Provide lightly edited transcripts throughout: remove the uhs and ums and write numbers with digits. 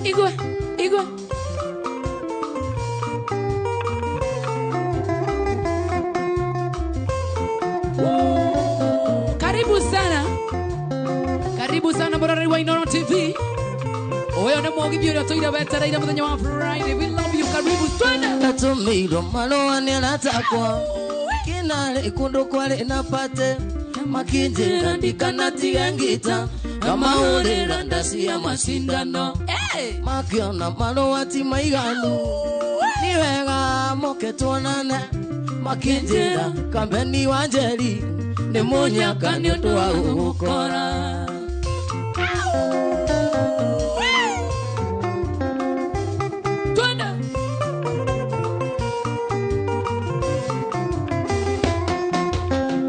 Igwe. Karibu sana Morari wa Inono TV. Oyo ne mwogi byo toira betara ira muthenya wa Friday. We love you. Karibu sana. Natumiro mano anatakwa. Kinale kundu kwale napate. Makinjira ndikana tigengita. Kama urira ndasi ya masindano. Makiona mano ati maiganu. Niwega moke tuonane. Makinjira kambeni wanjeri. Nemonya kanyoto wa ukora.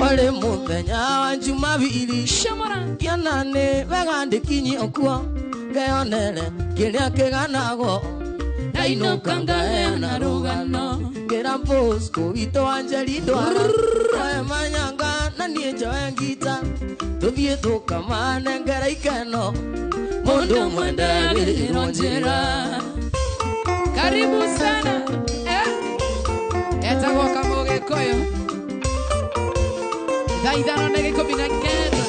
Ole muthenya wa Jumapili kianane bagande kinyi okwo ngeyonere kiria kiganago nainuka ngaena rugano ngira Bosco wito Anjeli ndwara oe manyanga na nie njoe ngita tuthie tukamane ngera ikeno mundu mwende biriro njira. Karibu sana. Etagwo Kamoge Koyo. Daidano nege komina kenda.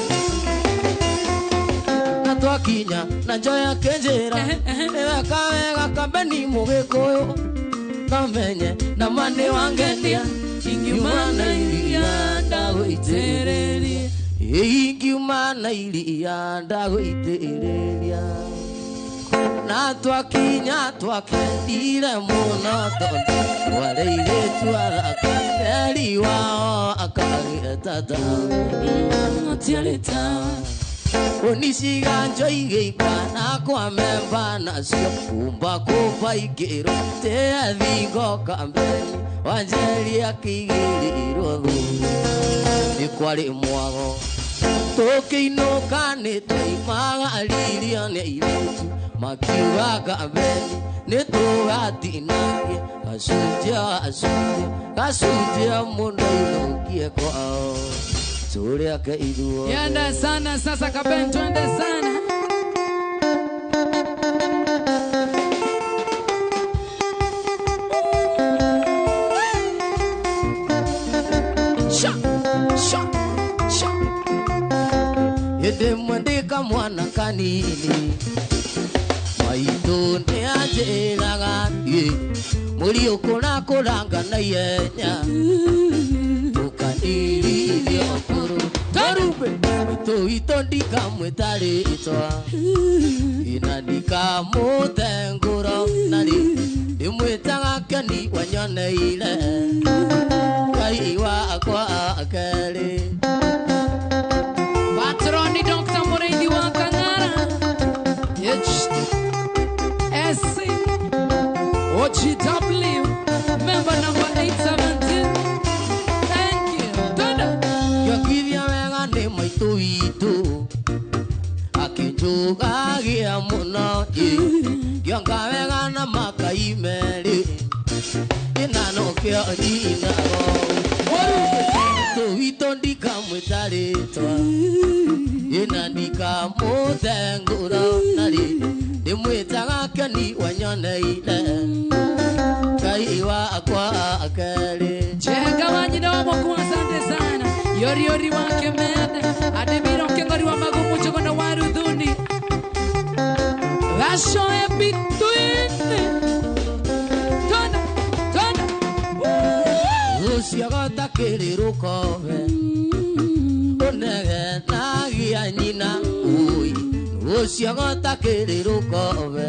Natwakinya na njoya kenjera. Ewe kawega kambeni Mugikuyu. Kamenye na mane wangendia. Ingiumana iria ndaguitereria. Ingiumana iria ndaguitereria. Natwakinya twakendire muno tondu wareire twaraka eri wao akageta tawe tiareta onisiga njoige ikana kwa memba nacio kumba kuba igiro te athingo kambeni Wanjeri akigirirwo thu ni kwari mwago tukiinuka ni twaimaga riria ni iritu makiuga kambeni ni tugatinagie gasujia mundu inukie kwao turia ke iduo. Yanda sana sasa Kabeni twende sana. Yede mwandika mwana kanini maitu ni anjiraga muri ukuna kuranga na yenya ukaniri okuru tarube maitu ito ndika mwitaritwa inandika mutenguro nari imwitaga keni wanyoneire kai wakwa akeri Patroni Dr. Murendi wa Kangara SC OGW member number 817. Thank you. Tada yakivya wega ni maitu itu akinjuga gia muno gionga wega na makai meri inano kyo dinago tu ito ndika mwitaritwa inandika mutenguro nari nimwitaga keni wanyoneire kai wakwa akeri Jenga wanyina wa moku asante sana. Yori wake mede adebiro kengori wa magumu choko na warudhuni Rasho ebituine Tona usiagota kirirukobe onege nagia nyina ui usiagota kirirukobe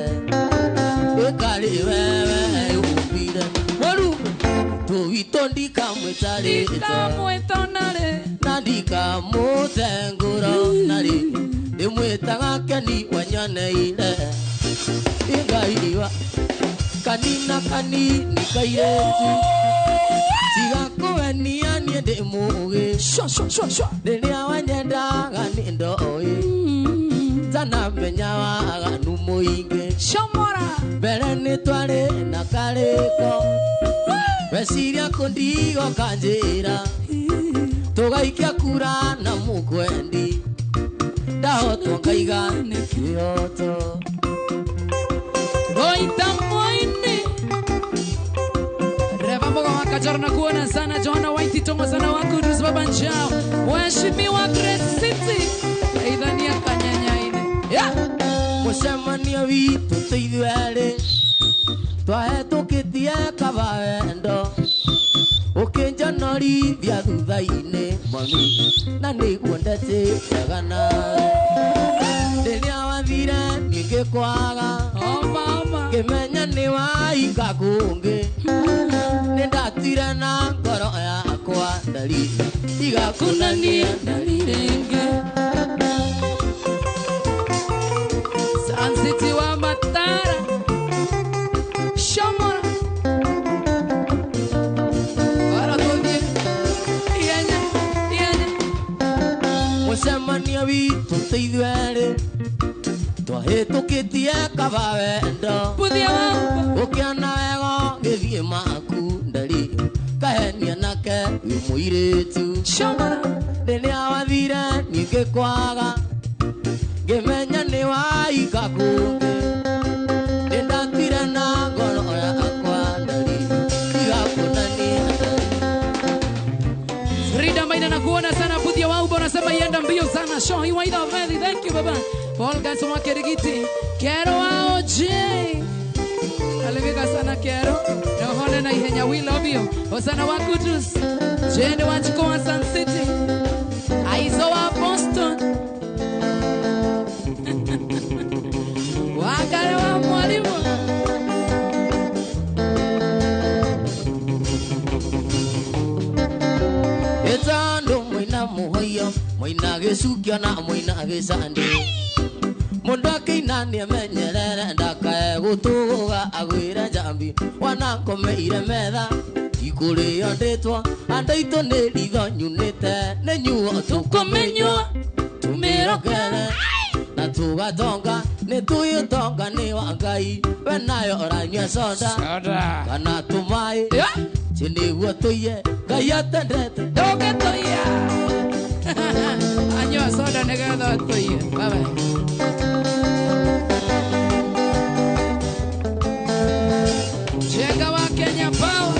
ekali wewe ubire warume tu itondika mwetonare nandika mutenguro nari imwitaga keni wanyoneire ingaiwa kanina kanini kairetu tigakuenia nie ndi mugi riria wanyendaga ni ndoi tana menya waganu muingi Shomora mbere ni twari na kariko weciria kundigo kanjira tugaikia kura na mukwendi ndahotwo ngaiga ni kioto Kachora na kuona sana Johanna White Tongo sana wako Drus Baba Njao. Mheshimiwa Grace City. Aidhania kanyanya ine. Yeah. Musemania witu tuithuere. Twahetũkĩtie kabawendo. Ũkĩnjonorithia thutha-inĩ mami. Na nĩguo ndetĩkaga nawe. Rĩrĩa wathire ngĩkwaga. Ngĩmenya nĩ waika kũngĩ. Nĩndatire na ngoro yakwa ndariri. Igakunania ndarirĩngĩ. Sun City wa Matara. Shamora. Musemania witu tuithuere. Twahĩtũkĩtie kabawendo. Puthia wamba. Ũkĩona wega gĩthiĩ maku ndari. Kahenia nake wĩ mũirĩtu. Shamora. Rĩrĩa wathire ngĩkwaga. Ngĩmenya nĩ waika kũngĩ. Nĩndatire na ngoro yakwa ndari. Igakunania ndari. Frida Maina na kuona sana Puthia wamba unasema ienda mbio sana. Show hii waida very. Thank you baba. Paul Gasoma Kerigiti. Kero wa OJ. Alivika sana Kero. Nohone na ihenya we love you. Osana wa Kutus. Jende wa Chikoa Sun City. Aizo wa Boston. Wakare wa mwalimu. Etando mwina muhoyo. Mwina gĩcukio na mwina gĩcandi. Mũndũ akĩinania menyerere ndakae gũtũgũga agwĩre njambi. Wanankomeire metha ikũrĩo ndĩtwo. Andaitũ nĩ ritho nyunĩte. Nĩ nyuo tũkũmenywo tũmĩrokere. Na tũgatonga nĩ tũĩ ũtonga nĩ wa Ngai. We nayo ũranyua soda kana tũmaĩ. Nĩguo tũiye Ngai atendete. Ndoke tũiya. Anyua soda nĩgetha tũiye. Bye bye. Jenga wa Kenya Power.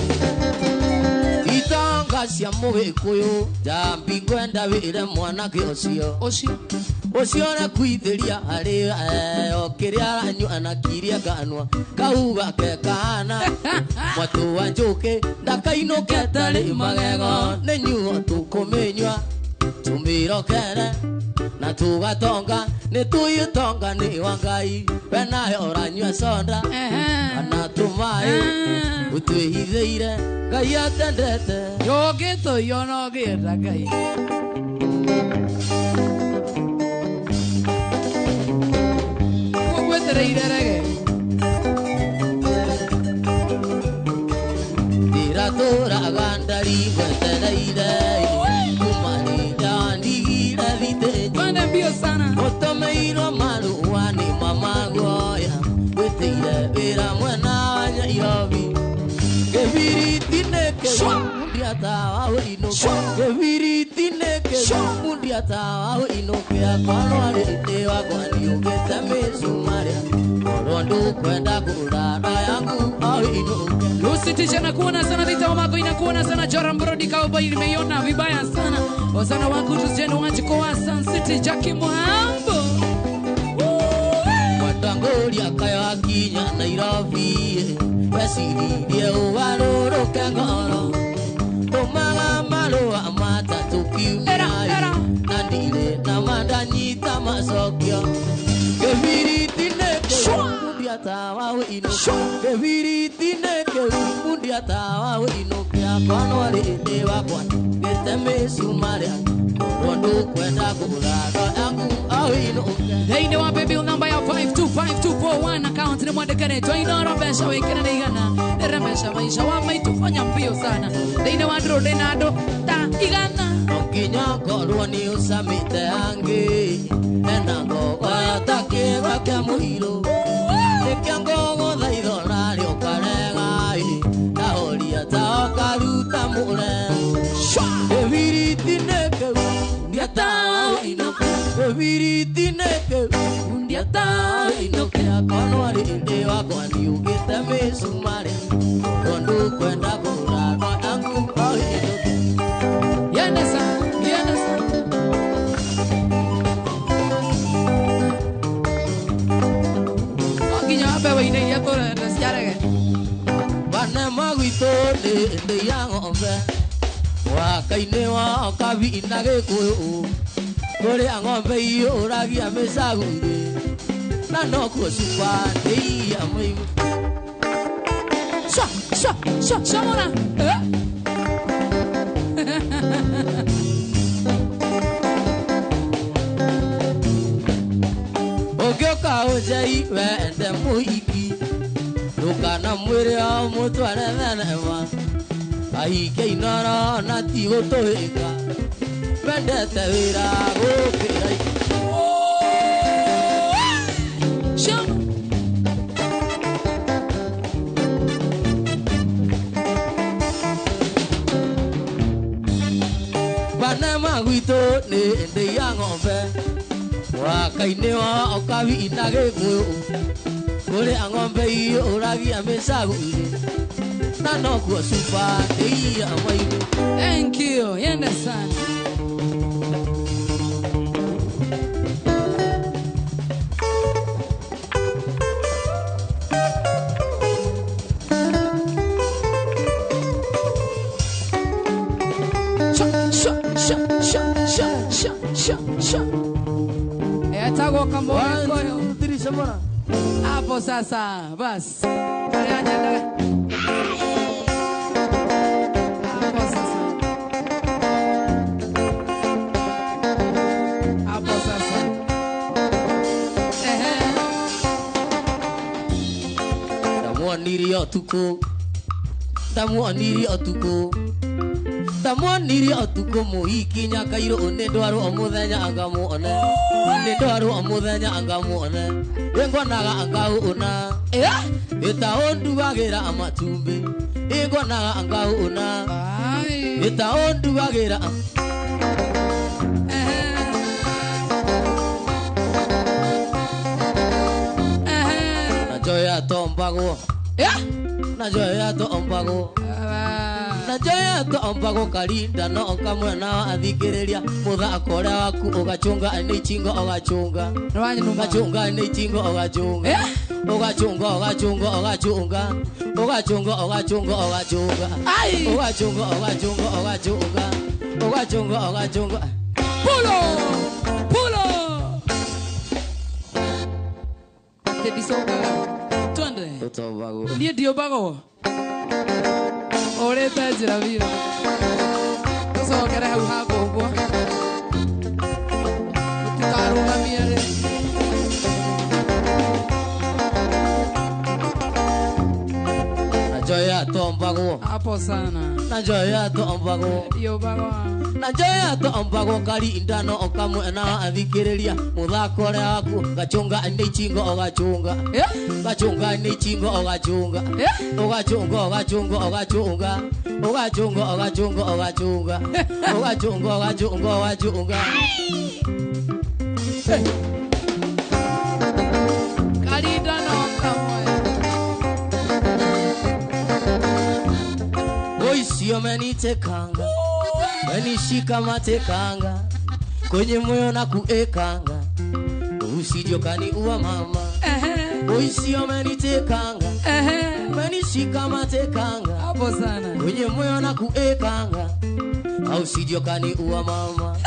Itanga cia mũgĩkũyũ. Njambi kwenda wĩre mwanake ũcio. Ũcio nakuithĩria harĩ o kĩrĩa aranyua na kĩrĩa kanua. Kau gake kahana mwatũ wa njũkĩ. Ndakainũke tarĩ magego. Nĩ nyuo tũkũmĩnyua tũmĩrokere. Na tũgatonga nĩ tũĩ ũtonga nĩ wa Ngai. We nayo ũranyua soda kana tũmaĩ. Ũtwĩhithĩire Ngai atendete. Ndoke tũiyo no gĩeta Ngai. Gũgwetereire rege. Ndiratũraga ndari gwetereire. Kumanĩnda ndigire thitĩnyi. Twende mbio sana. Ũtũmĩirwo marũa nĩ mama guoya. Wĩtĩire wĩra mwena wa Nairobi. Kĩbiriti nĩ kĩu ndiatawa ũinũke. Kĩbiriti nĩ kĩu ndiatawa ũinũke. Akorwo rĩndĩ wakwa nĩũgĩte mĩcumarĩ. Korwo ndũkwenda kũrara yangu ũinũke. Lucy Tisha nakuona sana Vita Wamako inakuona sana Joram Brody Cowboy nimeiona vibaya sana. Osana wangu tuzendo wanjikoa Sun City Jackie Mwambo. Watangoria kayo akinya Nairobi. Wesiririe ugarũrũke ngoro. Tũmaga marũa matatũ kiumia. Na ndirĩ na mandanyita macokio. Kĩbiriti nĩ kĩu ndiatawa ũinũke. Kĩbiriti nĩ kĩu ndiatawa ũinũke. Akorwo rĩndĩ wakwa gĩte mĩcumarĩ. Korwo ndũkwenda kũrara yangu ũinũke. They know our baby number ya 525241 account ni mwandikane twainora besha wekena na igana deremesha maisha wa maitufanya mbio sana. They know adro denado ta igana Nginya korwo nĩ ũcamĩte angĩ. Ena ngogo yatakĩga kĩa mũhiro. Nĩkĩa ngogo thaitho narĩo karega. Ndahoria ta ũkaruta mũre. Kĩbiriti nĩ kĩu ndiatawa ũinũke. Kĩbiriti nĩ kĩu ndiatawa ũinũke. Akorwo rĩndĩ wakwa nĩũgĩte mĩcumarĩ. Korwo ndũkwenda kũrara Yende sana, yende sana. Okinya abe ine ya tore nasiarege. Bana magwito de ya ngombe. Wa kaine wa kabi na gekuyu. Kore ngombe iyo ragia mesagure. Na no ko supa de ya mai. Sha mona. Ogyoka ojai wende muiki. Lukana mwere au mutu anevenema. Ahike inara na tigo toheka. Pendete wira gukira. Bana magwito ni ende ya ngombe. Wa kaine wa okabi inage kuyo. Kore ngombe iyo uragia mesagure. Na no ko supa de ya mai. Thank you. Yende sana. Etago kambo koyo. Dirisa mona. Hapo sasa bas. Karianya. Hapo sasa. Hapo sasa. Tamuaniri otuko. Tamuaniri otuko. Tamuaniri otuko muhiki nyakairo one ndwaro omuthenya angamuone. Ne ndwaro omuthenya angamuone. Wengonaga angauna. Eta ondu bagira amatumbe. Wengonaga angauna. Eta ondu bagira. Najoya tombago. Najoya tombago. Najoya tombago kalinda no kamwe na athikiriria muthako ria waku ugachunga ni chingo ugachunga. Ugachunga ni chingo ugachunga. Ugachunga ugachunga ugachunga. Ugachunga ugachunga ugachunga. Ugachunga ugachunga ugachunga. Ugachunga ugachunga. Pulo! Tedisoga. Twende. Tombago. Ndiye dio bago. Ore tajira vira. Koso kera hau hapo ubwa. Tukarunga miere. Najoya tombago. Hapo sana. Najoya tombago. Dio bago. Najoya tombago kalinda no kamwe na athikiriria muthako ria waku gachunga ni chingo ugachunga. Gachunga ni chingo ugachunga. Ugachunga ugachunga ugachunga. Ugachunga ugachunga ugachunga. Ugachunga ugachunga ugachunga. Kalinda no kamwe. Oisio menitekanga. Menishika matekanga. Kwenye moyo na kuekanga. Usije kaniua mama. Oisio menitekanga. Menishika matekanga. Hapo sana. Kwenye moyo na kuekanga. Usije kaniua mama.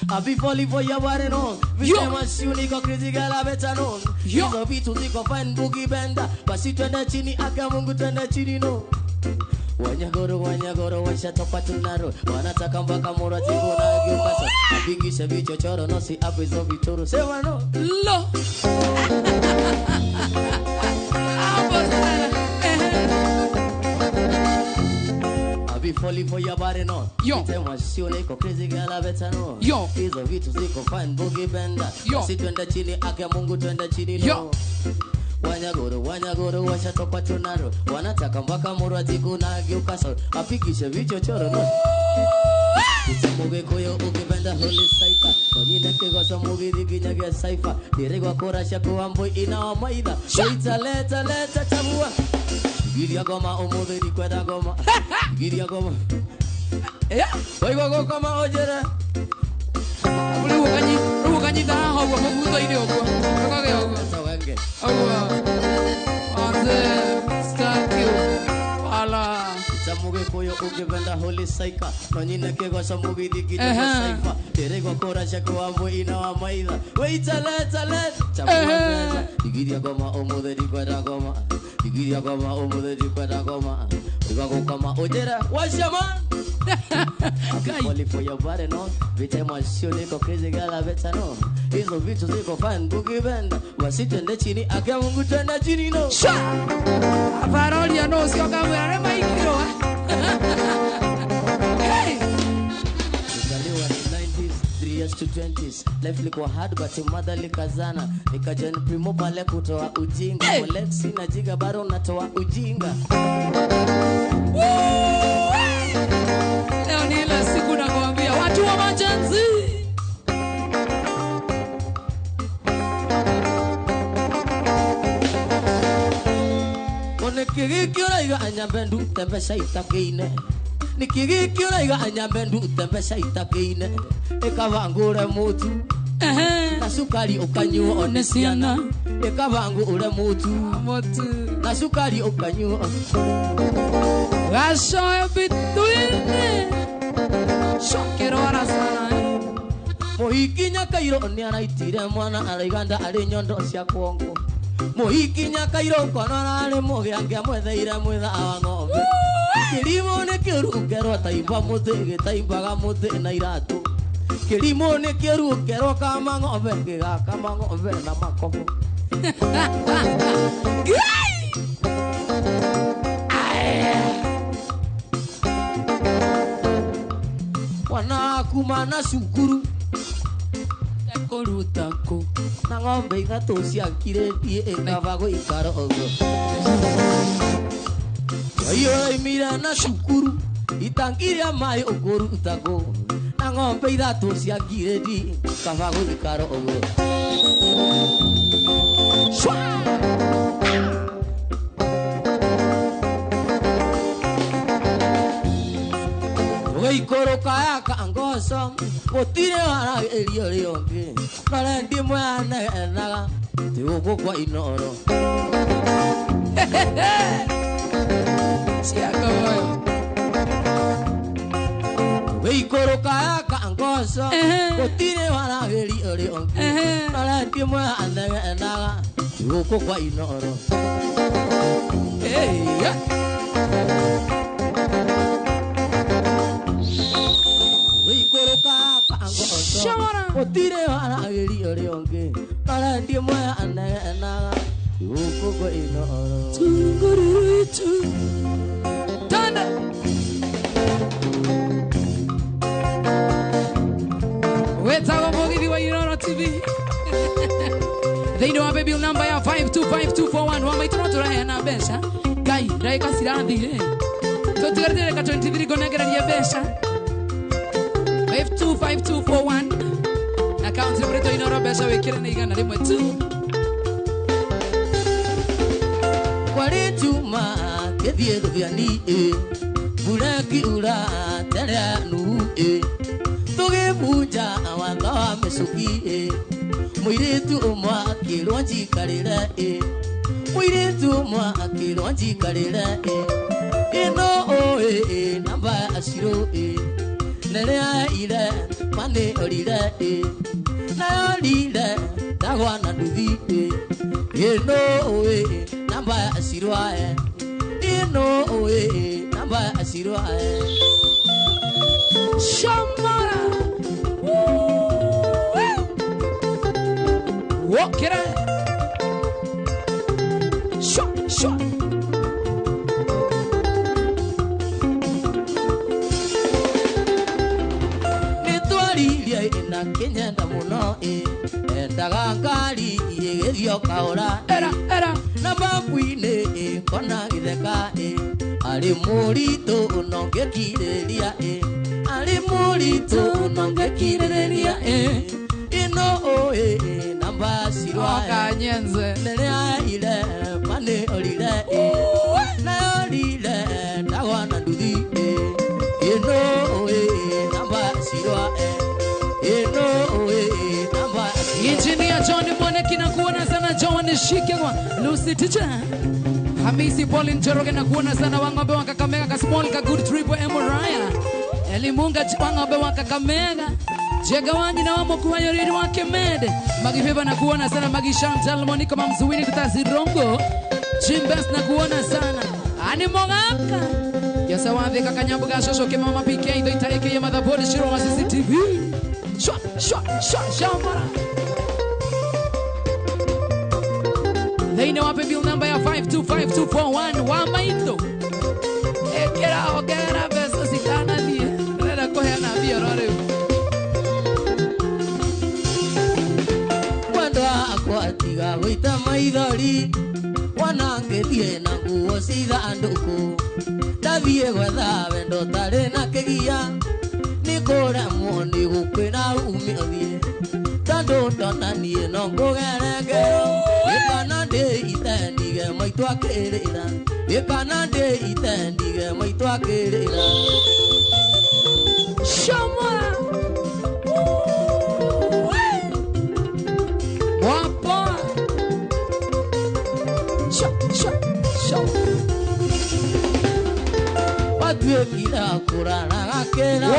Abi falling for your body no. Visema si uniko crazy girl I better know. Hizo vitu ziko fine boogie benda. Basi twende chini aka Mungu twende chini no. Wanyagoro washatopa tunaro. Wanataka mpaka murati kuna giupasa. Apigisha vichochoro no si apu hizo vitoro. Sewa no. Lo. Hapo sana. Abi falling for your body no. Yo. Visema si uniko crazy girl I better know. Yo. Hizo vitu ziko fine boogie benda. Yo. Basi twende chini aka Mungu twende chini no. Yo. Wanyagoro washatopa tunaro. Wanataka mpaka murati kuna giupasa. Apigisha vichochoro no. Muge koyo ukipenda holy cypher. Konyine kigoso mugi diginyage cypher. Dirego korasha kuambo ina maida. Waita leta chabua. Giria goma omuderi kweda goma. Giria goma. Oigo gukoma ujire. Rugo kanyita ho kwa muguto ine ogwo. Kage ogwo. Tawenge. Ogwo. Anze stakio. Ala. Samuge koyo ukipenda holy saika. Nonyine kego samuge digito saifa. Terego kora shako ambo ina wa maida. Wait tale. Chamuge. Digiria goma omude dikweda goma. Digiria goma omude dikweda goma. Oigo gukoma ujire. Washama. Only for your body, no. Vite mwasio niko crazy gala beta no. Hizo vitu ziko fine kukibenda. Wasitende chini akia Mungu tenda chini no. Sha! Afaroli ya no sio kamera rema ikiro. Hey! Tukaliwa ni 90s, 3 years to 20s. Life liko hard but mother likazana. Nikajoin primo pale kutoa ujinga. Hey! Lexi na jiga baro natoa ujinga. Leo ni ile siku nakwambia watu wa majenzi. Nikigikira iga anyambendu tembesha itakeine. Nikigikira iga anyambendu tembesha itakeine. Ekavangure mutu. Na sukari ukanyuo onesiana. Ekavangure mutu. Na sukari ukanyuo. Gasho bituine. Shokero arasana. Mohikinya kairo ni anaitire mwana araiganda ari nyondo cia kwongo. Mohikinya kairo konora ari mugiangia mwetheire mwitha wa ng'ombe. Kirimo ni kirungero taimba muti gitaimbaga muti na iratu. Kirimo ni kirungero kama ng'ombe gigakama ng'ombe na makobo. Wana kumana shukuru Korutako na ng'ombe igatu ciakire thie ikavago ikaro ogwo. Ayo imira na shukuru itangiria mai ogorutako na ng'ombe igatu ciakire thie ikavago ikaro ogwo. Ikoroka yaka ngoso gotire wara erio rionge nare ndimwe anaga tiugo kwa inoro siaka moyo. Ikoroka yaka ngoso gotire wara erio rionge nare ndimwe anaga tiugo kwa inoro. Otire wara erio rionge nare ndimwe anaga tiugo kwa inoro. Tungururitu Tanda Wetago Mogithi wa Inoro TV. They know baby number ya 525241 wamaitona turahena besha Gai raika sirathire So tigarite ka 23 gonegereria besha 525241 Account number to Inoro besha wekire na igana rimwe tu Kwari juma kethie guthiani bureki ura tere nu tugibuja awanga wa mesuki muiritu umwa akirwo njikarire muiritu umwa akirwo njikarire ino oe namba asiro nere ire mane orire na orire dagwa na nduthi ino oe namba asiro ino oe namba asiro Shamara Walk it out. Shot. Nitwaririe ina kinyenda muno endaga ngari igerio kaora Era na mabuine kona githeka ari murito unongekiriria ari murito unongekiriria ino oe namba sirwa Kanyenze nere ile mane orire na orire ndagwa na nduthi ino oe Engineer John Mwoneki na kuona sana John Shikegwa Lucy Ticha Hamisi Pauline Njoroge na kuona sana Wang'ombe wa Kakamega ka small ka good triple Emoraya Elimunga Wang'ombe wa Kakamega Jegawanyi na wamo kuwa yoriri wa Kemede Magifeva na kuona sana Magi Chantal Monica Mamzuwini Kutazi Rongo Chimbes na kuona sana Ani Mongaka Yasa wathi kakanyambuga shosho ke mama PK Ndo itaike ya madhabodi shiro wa CCTV Shambara Leine wape bill number ya 525241 wa maito Ekera ogera beso sikana die Reda kohea na vio rore Wanda akwatiga goita maithori Wanangethie na nguo cithanduku Ndathie gwetha wendo tari na kigia Nikuremwo ni gukwira umithie Tondu ndonanie no ngugerekero Ikana ndi itendige maitu akirira Ikana ndi itendige maitu akirira Shama Wapa Watuekira kurara gakera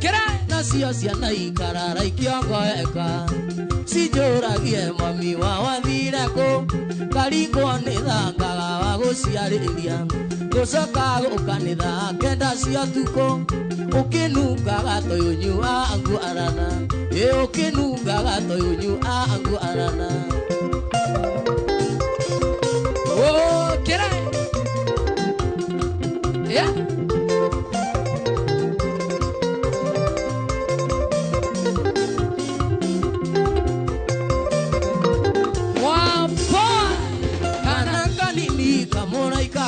Kera Nacio ciana ikarara ikiongoeka Cinjũragie mami wa wathire kũ Karigwo nĩ thangaga wa gũciarĩria Gũcoka gũkanitha kenda cia ũtukũ Ũkĩnungaga toyũnyu angu arana Ũkĩnungaga toyũnyu angu arana Kera Yeah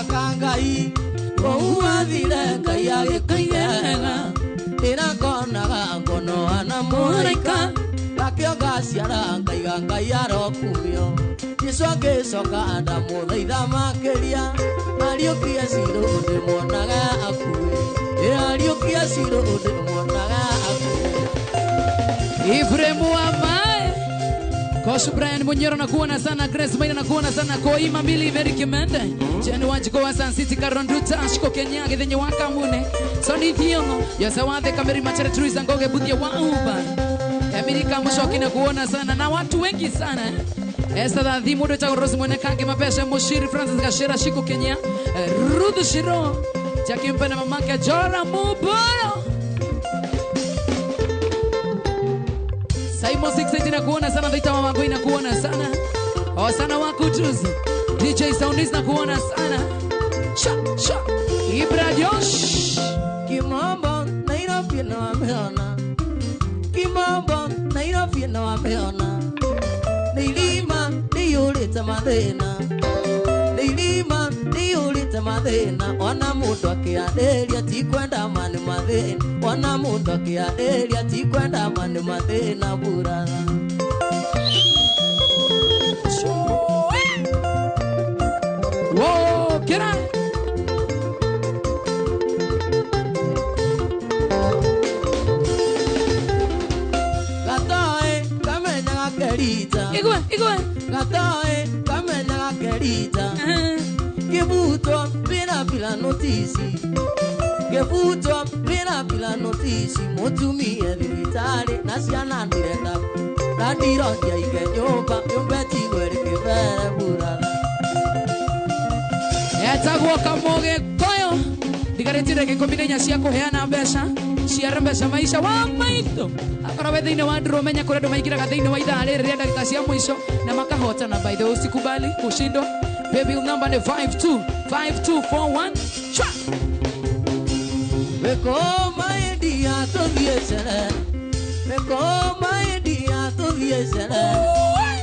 Kangai Kouathire Ngai agĩkaiega Ndĩrakonaga ngono ana mũraika Gakĩonga ciara ngaiga Ngai arokumio Jesũ angĩcoka ndamũthaitha makĩria Ariũkie cirũ ndĩmuonaga akuĩ Ariũkie cirũ ndĩmuonaga akuĩ Ifremu wa mae Koshu Brian Munyoro na kuona sana Grace Maina na kuona sana Koima Mili Mary Kimende Jeni Wanjiko wa Sun City Karonduta Shiko Kenya Githenye Wakamune Soni Thiongo Yasa wathe Kameri Machere Teresa Ngoge Buthia wa Uba Amerika Mushoki na kuona sana na watu wengi sana Esta da Dhimudo Chago Rose Mwenekake Mapesha Mushiri Francis Gashera Shiko Kenya Rudu Shiro Jackie Mpena mamake Jora Muboro Saimo 680 na kuona sana Vita wa Magoi na kuona sana Osana Wakutuzi DJ Soundis na kuona sana Sha Ibra Josh Kimambo Nairobi na wameona Kimambo Nairobi na wameona Nilima Niyulite mathina Nilima Niyulite mathina Ona mundu akiaderia tikwenda mani mathina Ona mundu akiaderia tikwenda mani mathina burara Whoa, get out! Gatoe kamenya kerita Igwe Gatoe kamenya kerita Kibuto bila notisi Kibuto bila notisi Mutumie thibitari na ciana ndirenda Na ndirondia ike nyumba tigwere kibere burara Etagwo Kamoge Koyo Ndigaretire gĩkombinenya cia kũheana mbeca cia mbeca maisha wa maitho akora thĩinĩ wa ndro menya kũrĩa andũ maingĩraga thĩinĩ wa ithaa rĩrĩ rĩa ndagĩka cia mũico na makahotana by the way usikubali kushindwa baby number ni 525241 cha Wekoma edia tothiecere Wekoma edia tothiecere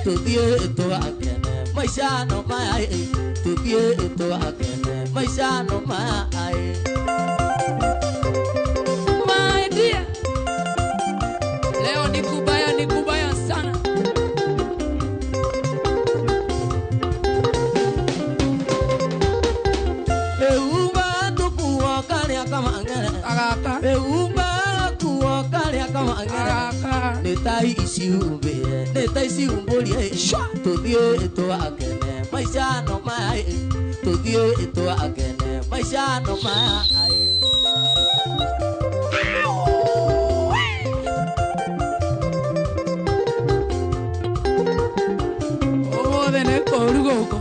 Tuthie twakene maisha no mai Tuthie twakene maisha no mai My dear Leo ni kubaya sana Eumba tukuwa kalia kama ngere Agaka Eumba kuwa kalia kama ngere Agaka Netai isi umbe mbulie tuthie twakene maisha no mai tuthie twakene maisha no mai oh dene korugo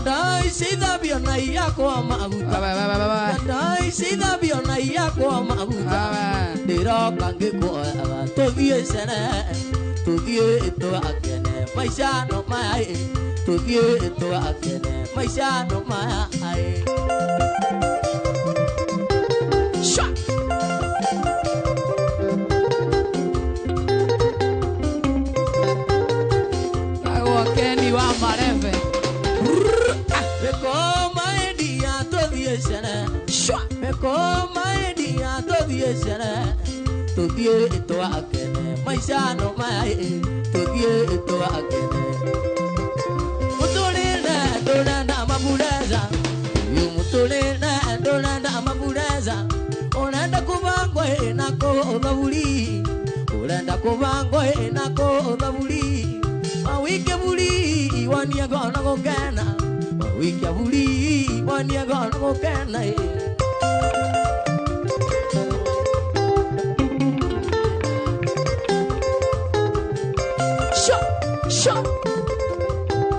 Dai sida biona yako maguta Dai sida biona yako maguta Diro kange ko tuthie sene tuthie twakene maisha no mai tuthie twakene maisha no mai shot Ago Kenny wa mareve tuthie twakene maisha no mai tuthie twakene mutulina ndona mabuleza yu mutulina ndona mabuleza unaenda kubangwa nako uthabuli unaenda kubangwa nako uthabuli mawike buli wania gona gokena mawike buli wania gona gokena shot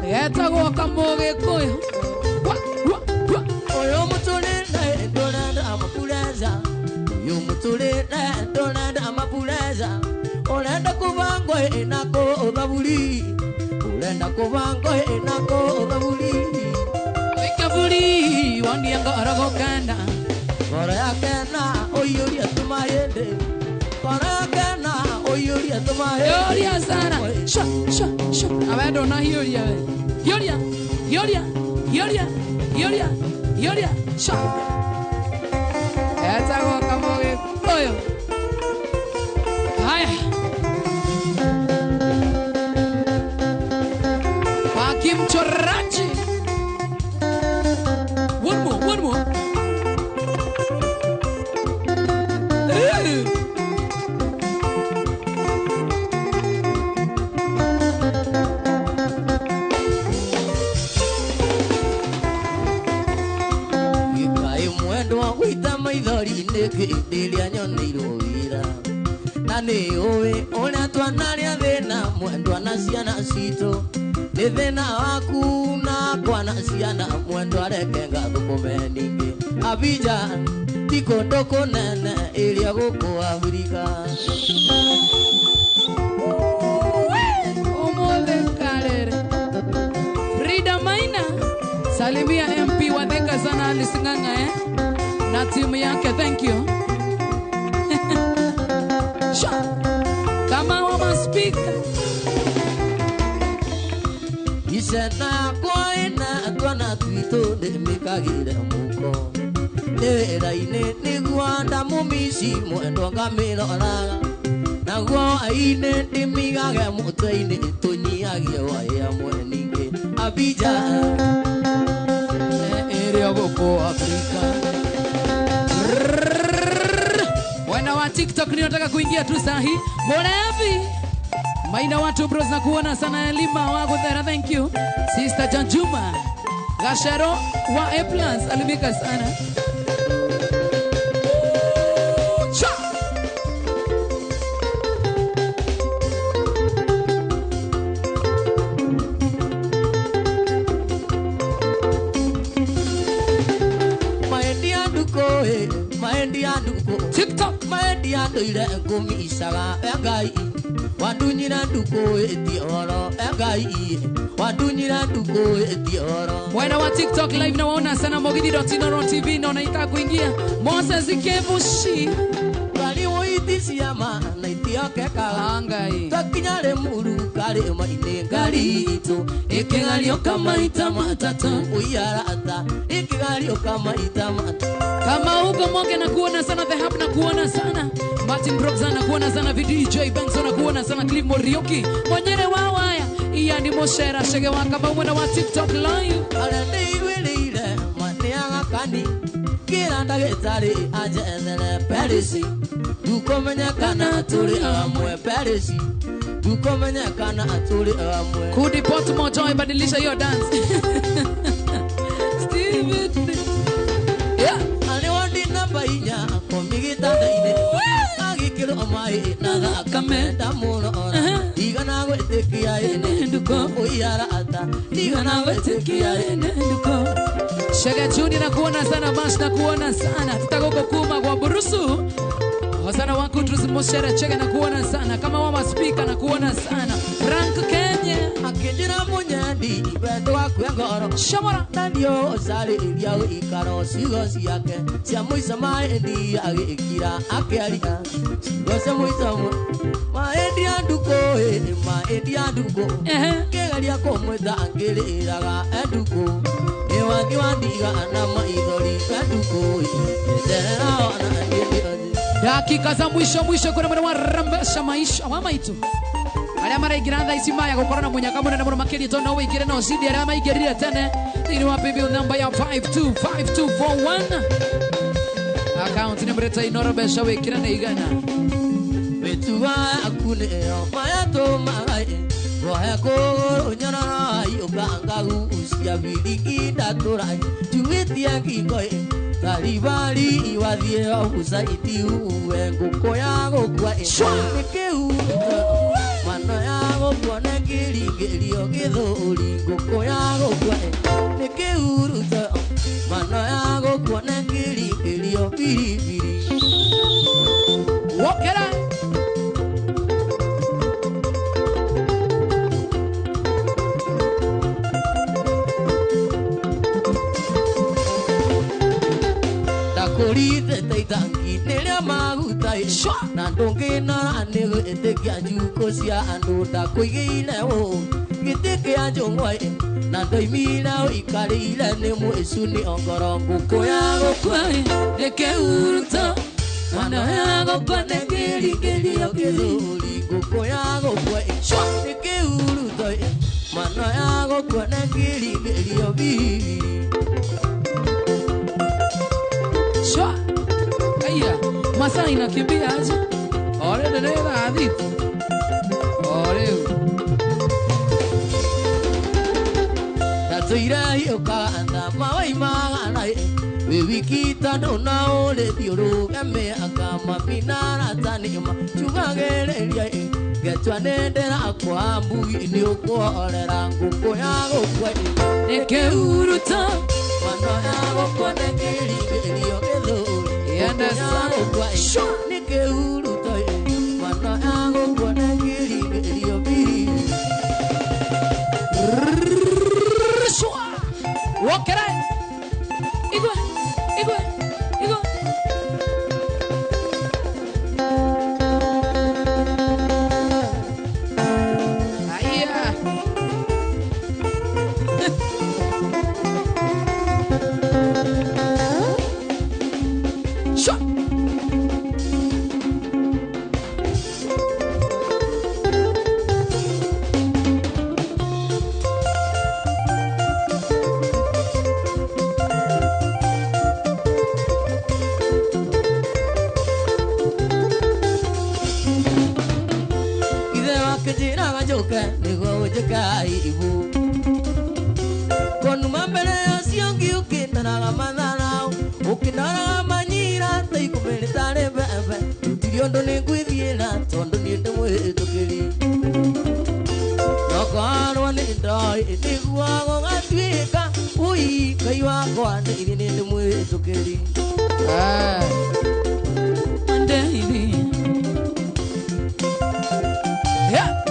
Eta go kamoge koyo Oyo mutulina ndona amapuleza Yo mutulina ndona amapuleza Olenda kubangwa nako uthabuli Olenda kubangwa nako uthabuli Wikabuli wandi ngora gokanda Ngora yakena oyuria tumayende Ngora yakena oyuria tumayende Yoria sana shot Abendo na yoria Yoria shot Eta go kamoge koyo Haya Hakim Chorachi One more Ndiria nyonirwo wira na ni uwe ona twanaria thina mwendwa na ciana citũ nĩ thĩna waku na kwana ciana mwendwa reke ngathukume ningĩ Abidjan ti kũndũ kũnene ĩrĩa gũkũ Afrika Omole Karere Frida Maina Salimia MP wa Thika sana alisinganga na timu yake thank you Kama wa speaker Isena koina twana twitũ ndĩmĩkagĩre mũko ndĩra-inĩ nĩguo ndamũmici mwendwa ngamĩroraga naguo aine ndĩmĩigage mũtwe-inĩ tũnyihagie waya mweningĩ Abidjan ĩrĩa gũkũ Afrika Wana wa TikTok ni nataka kuingia tu sahi Morevi Maina watu bros na kuona sana Lima wako there thank you Sister Janjuma Gashero wa A+ alimika sana TikTok Maedia ndoire ngumi isaga engai wadunyira nduko etie oro engai wadunyira nduko etie oro Wana wa TikTok live na waona sana Mogidi.TV na unaitaka kuingia Moses Kevushi Kali woiti siama na itioke Angai Takinyare muru kare maine garito Ikigario kama itamatata Uyarata Ikigario kama itamata Kama uko Moge na kuona sana The Hub na kuona sana Martin Brooks na kuona sana VDJ Benson na kuona sana Cliff Morioki Monyere wawaya Iya ni Moshera Shege waka Mwana wa TikTok live Alende iwele ile Maneaga kani kira ndagĩtarĩ anjethere perisi tukomenyekana tũrĩ amwe perisi tukomenyekana tũrĩ amwe Kudi Portmore Joy badilisha hiyo dance Steve yeah ani wandi namba inya akomi gĩtanda-inĩ agĩkĩrwo maĩ na gakamenda mũno igana gwĩtĩkia ene nduko ũyara ata igana gwĩtĩkia ene nduko Shega Juni na kuona sana Bash na kuona sana Tutagoko kuma kwa burusu Wasana wangu Drusi Moshere Chega na kuona sana Kama wama speaker na kuona sana Frank Kenya Akijira munyandi Ibeto wa kuengoro Shamara Nandio osari iliao ikaro Sigosi yake Siamuisa maendi Agikira akealia Sigose muisa mu Maendi anduko Maendi anduko Kegalia komweta angele iraga Enduko Ewangi wandiga anama idoli Enduko Eterera wana angele Dakika za mwisho kuna mwana warambesha maisha Wama itu Alia mara igiranda isimaya kukorona mwenye kamuna na mwana makili Tona uwe igire na osidi Alia ma igirira tene Tini wa bibi namba ya 525241 Account ni mreta inorobesha wekira na igana Wetuwa akune Maya to magai Rohe kogoro nyonara Yoga angagu usia viliki datorai Tuwetia kikoe Karibali iwadhie uzaiti uwe Nguko yago kwa Nekeu Mano yago kwa negiri Gerio githori Nguko yago kwa Nekeu Mano yago kwa negiri Gerio biribiri Wokera Korite taitangi nelia magutai na ndonge na anegu etekia juko sia andoda koigile o giteke anjongwai na ndoimila ikarile ne muesuni ongorongo koyago kwai nekeuruta mana yago kone geli geli ogedori koyago kwai nekeuruta mana yago kone geli geli obi Shwa Kaya Masa inakimbia aje Ore denera adhitu Ore Tatuira hiyo kaanda Mawai maganai Wewikita dona ole dioro Eme akama minara tanima Chugagere Getwa nendera kwa mbui Ni ukwa ole rangu Kwa yago kwa Neke uruta Mano yago kwa negiri Gerio gedori Yanda sana Shwa Nike uruta Mano yago kwa negiri Gerio biri Shwa Wokera Igwe Aya Shwa Nigo ujeka ibu Konu mambele asiongi ukindana manana Ukindana manyira Taiku melitare bebe Utiliondo nikuithiena Tondo niende mwetukiri Nokoanwa nindai Niguago gatuika Ui kaiwa kwa niende mwetukiri Andeiri Yeah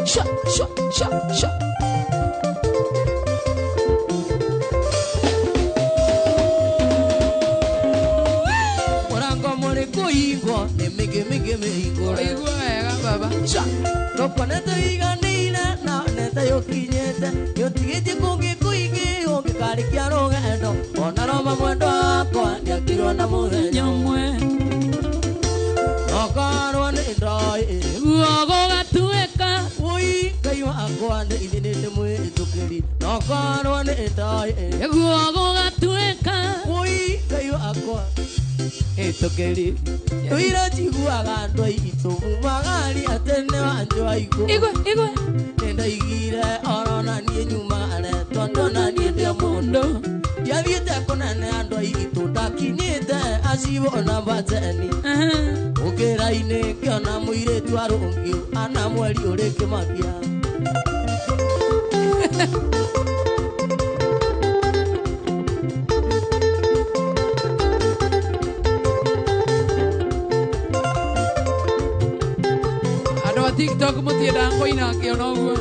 Shwa Morango mole kuingo Nemege meigo Igwe ega baba Shwa Noko neta iganina Na neta yokinyete Yotigete kungi kuingi Ongi kari kiaro gendo Ona roma mwendo wako Ndiakirwa na muthenya Nyamwe Nokarwa nindai Guogo gatueka Ui kaiwa akwa Nde mwetukiri Nokorwo nĩ ndoĩ guogo gatuĩka ui Ngai wakwa ĩtũkĩri tũira njiguaga andũ aitũ magari atene wanjũ aigũ igwe nĩndaigire orona niĩ nyumare tondũ na niĩ ndĩ mũndũ ndiathiĩte kũnene andũ aitũ ndakinyĩte acibona bateni ũkĩra-inĩ ngĩona mũirĩtu arũngiũ ana mweri ũrĩ kĩmakia TikTok mutienda ngoina kiona uguo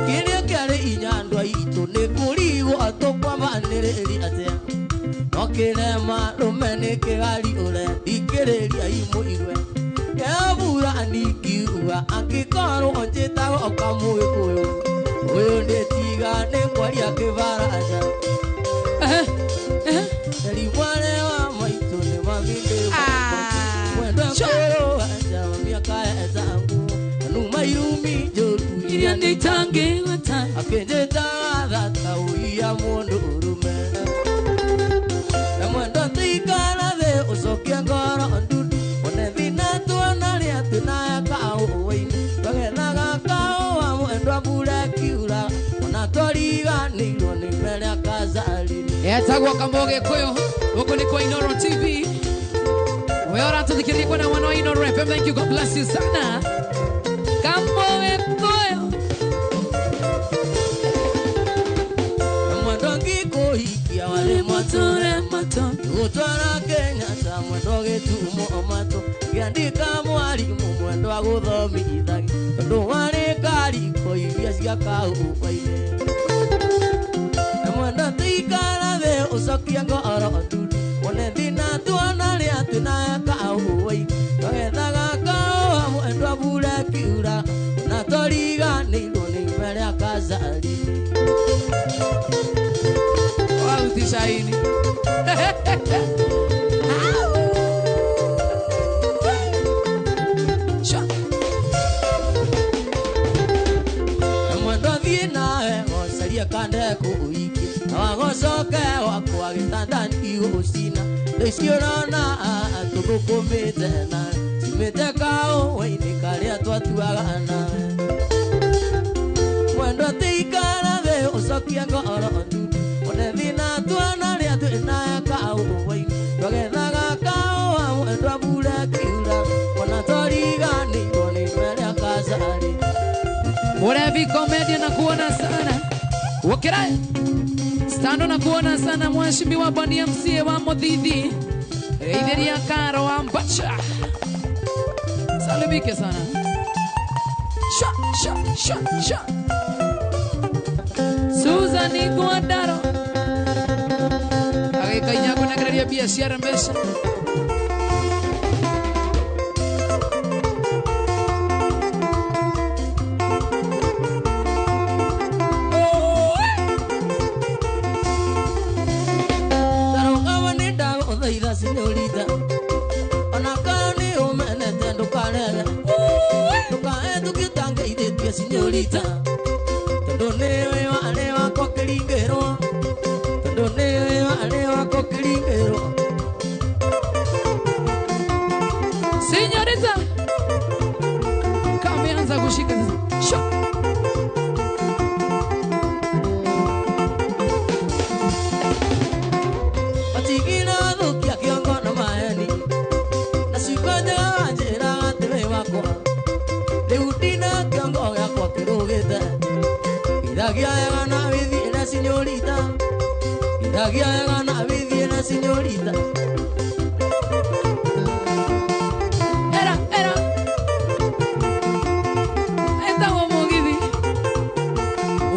kiria kiari inyandwa itu ni kurigo atukwamaniriri atia nokirema rumeni kigari ure ikiriria imuirwe yabura anikiuga angikorwo njitagwo kamwikuyu uyu nditiga ni kwaria kibaraja elimwane wa maitu ni mabinde wendo kwero aja miaka ezangu numa irumi joru iria nditange wata akenjeta thata uia mundu urume na mwendo tikana the ucokia ngoro ndudu one thina tuona ria tunayaka uwaini twagethaga kao wa mwendo abura kiura ona twariganirwo ni mbere akazari etagwo Kamboge Koyo huko ni kwa Inoro TV wewe unatudhikiria kwa na wana wa Inoro FM. Thank you, God bless you sana Kamboge Koyo mwendo ngikuhikia wale motore utwara Kenya ta mwendo gitumo mato ngiandika mwarimu mwendo wa guthomithagi tondu wari kariko iria cia kaubaine na mwendo tikara the ucokia ngoro ndudu one thina tuona ria tunayaka uwai twagethaga kao mwendo abura kiura na twariganirwo ni mbere akazari tishaini mwendo thiĩ nawe gocaria kande kũũiki na wagocoke wakwa gĩtandani gũcina ndĩciũrona tũgũkũmĩte na cimĩte kaũĩ-inĩ karĩa twatuaga nawe mwendo tĩikara thĩ ũcokie ngoro ndudu one thina tuona ria twina kauwaini twagethaga kaũa mwendo abura kiura ona twariganirwo ni mbere akazari Murevi Comedian na kuona sana Wakirai Stando na kuona sana Mheshimiwa Bani MCA wa Modhidi Reitheria Karo wa Mbacha Salimike sana Sha Suzani Guadaro Agekainya kunagraria biashara mbesha Señorita, ona kani umenete ndukarege ndukae tukitange ithĩtie señorita tondũ nĩwe warĩ wakwa kĩringĩrwo tondũ nĩwe warĩ wakwa kĩringĩrwo señorita kameanza kushika sho señorita, señorita. Era. Estamos Mugithi.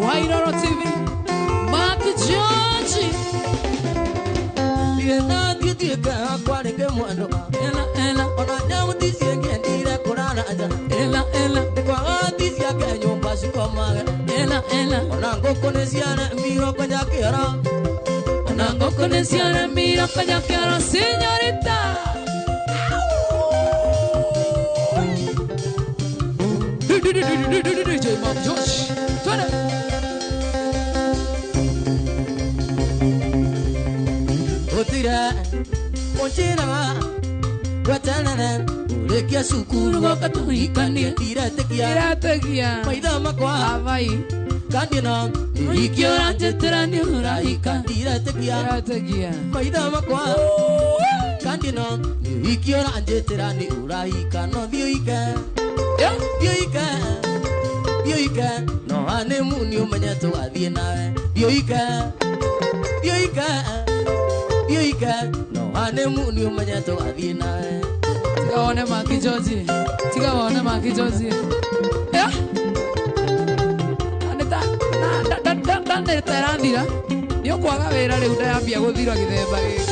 Wainoro TV. Mark George. Viena titika kwani ke mwando. Ela. Ona nyamu tisia ngendire kurana aja. Ela. Kwa tisia ke nyumba sikomaga. Ela. Ona ngokonesiana miro kwa jakera. Nango conesione mira kanya chiaro señorita wetenere urekia cukuru goka tuhikanie irategia maitha makwa Avai. kandi no Ikio ranjetera ni urahika. irategia maitha makwa kandi no ikio ranjetera ni urahika no thioike thioike no ane muni umenye tugathie nawe thioike no ane muni umenye tugathie nawe Tigaone makijoji. Tigaone makijoji. Aneta terandira. Nio kwaga wera riu ndayambia guthira githemba giki.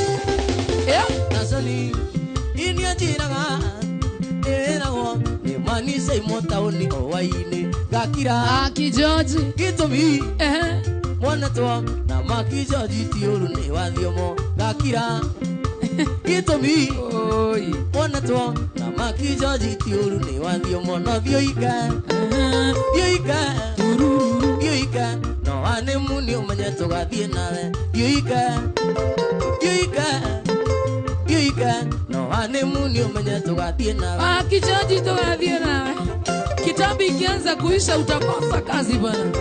nasoni inia njiraga eragwo ni mani sei motauni owaini gakira Akijoji. gitumi mwana twa na makijoji tiuru ni wathiomo gakira gitumi Oi. mwana twa na makijoji tiuru ni wathiomo no thioike no ane muni umenye tugathie nawe thioike no ane muni umenye tugathie nawe Akijoji tugathie nawe. Kitabu ikianza kuisha utakosa kazi bana.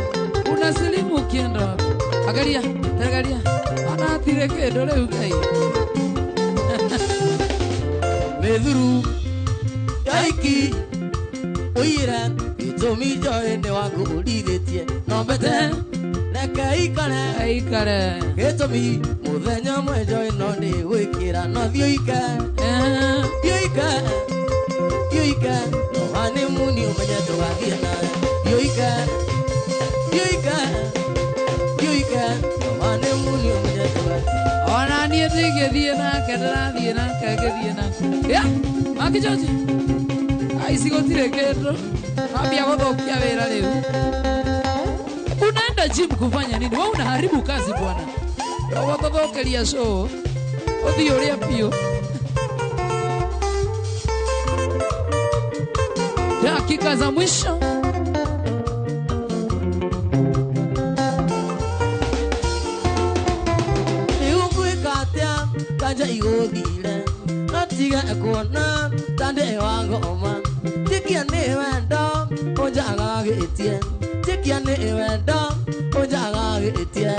Unasilimu ukienda wapi? Angalia. Anatire kendo leo kai. methuru yaiki uira itomi joende wangu urithitie no mbete reke ikare gitomi muthenya mwejo ino ndi gwikira no thioike no ane muni umenye tugathie nawe thioike no ane muni umenye tugathie Ona nie thigethie nake ndarathie nake ngethie nake. Akijoji. Aici gutire kendo. Ambia guthokia wira riu. Unaenda gym kufanya nini? Wewe unaharibu kazi bwana. Wewe guthokeria show. Uthi uria pio. Dakika za mwisho. kanja igothire natiga kuona tande wangoma tikia ni wendo unjaga gitie tikia ni wendo unjaga gitie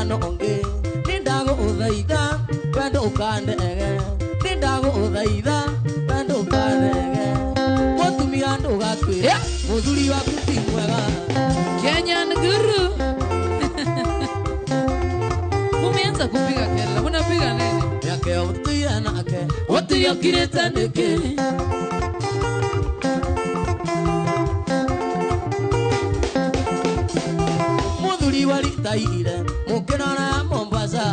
no onge nindago uthaitha wendo ukandege nindago uthaitha wendo ukandege mutumia ndugakwira muthuri waku ti mwega Kenyan Guru. Mumeanza kupiga kelele. Munapiga nini? yake utuya nake Otuyo kireta ndeke. muthuri waritaire mukirora Mombasa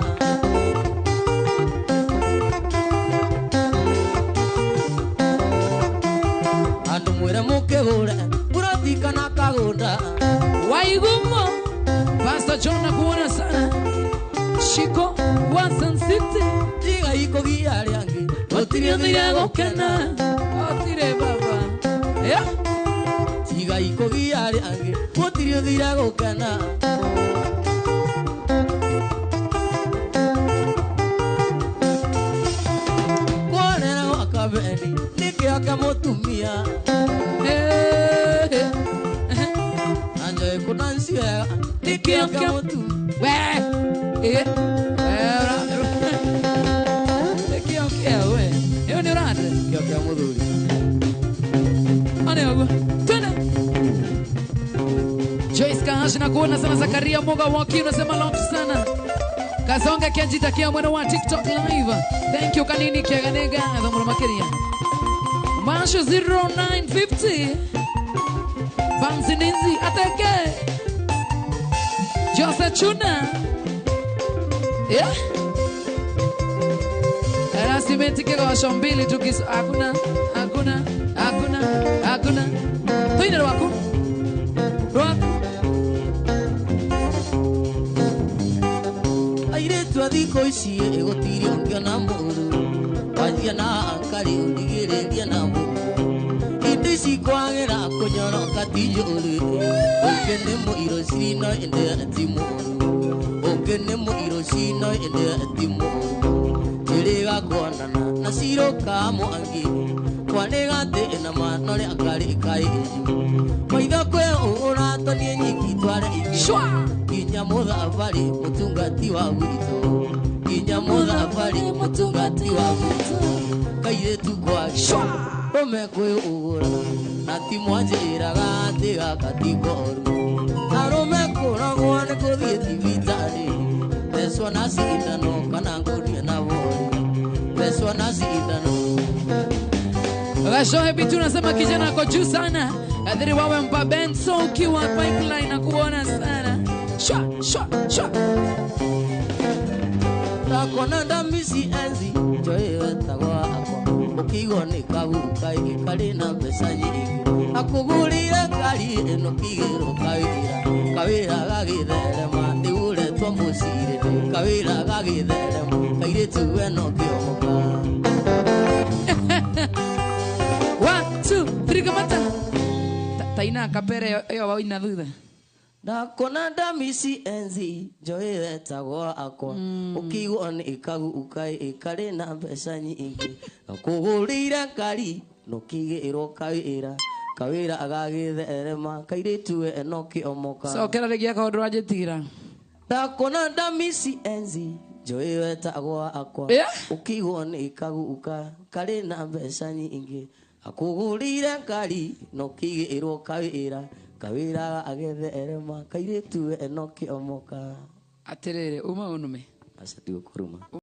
andu mwire mukigure buratika na kagunda Waigumo. Pastor John nakuona sana. Shiko Watson City. tiga ikogia riangi Otire thira gukena. Otire baba. tiga ikogia riangi gutirio thira gukena kwanera wakabeni nikio kamutumia anjoe kunansia nikio kamutumia we. Yo ni rande. nikio kamuthuri Ane ogo. Twende. Joyce Kahashi na kuona sana. Zakaria Moga Waki unasema love sana. Kasonga Kenjitakia mwena wa TikTok live. Thank you kanini kiaganega. Adhamura makiria. Masho 0950. Bansi Ninzi ateke. Jose Chuna. Yeah. Erasimenti kigosho mbili tukis. Hakuna. Twende wako. thiko ici gutiri ungiona muru wajia na ankari undigiriria na muru indo ici kwagira kunyoroka tijuri ukene muiro cino ende timu ukene muiro cino ende timu tiriga kuonana na ciro ka mwangi kwanega te na manore akari kai maitho kwe uratonie nyiki tware ingi kinya muthabari mutungati wa gwito kinya muthabari mutungati wa gwito kaire tu kwa ome kwe ugura na timwanjiraga tiga katikoru arome kuragwo ni kuthie thibitari peswa na sindano kana nguria na bori peswa na sindano. Rasho hebi tunasema kijana ako juu sana. Adhiri wawe mpa Benzo ukiwa pipeline na kuona sana. Shwa, shwa, shwa. Takona ndamisi enzi joe tagwa ako ukigo ni kaguka ikari na pesa nyingi akugurira kari eno kigero kawira gagitherema ndiure twa musire kawira gagitherema kaire tuwe no kiomoka. 1 2 3 kamata taina kapere yo waina thutha ndakona ndamisi enzi joe tagwa akwa ukigwo ni ikagu ukai ikari na pesa nyingi akugurira kari no kigero kawira agagitherema kaire tuwe eno kiomoka. So kera regia ka odro ajetira ndakona ndamisi enzi joe wetagwa akwa ukigwo ni ikagu uka kari na pesa nyingi akugurira kari no kigero kawira agetherema kaire tuwe eno kiomoka. Aterere uma unume asati kuruma.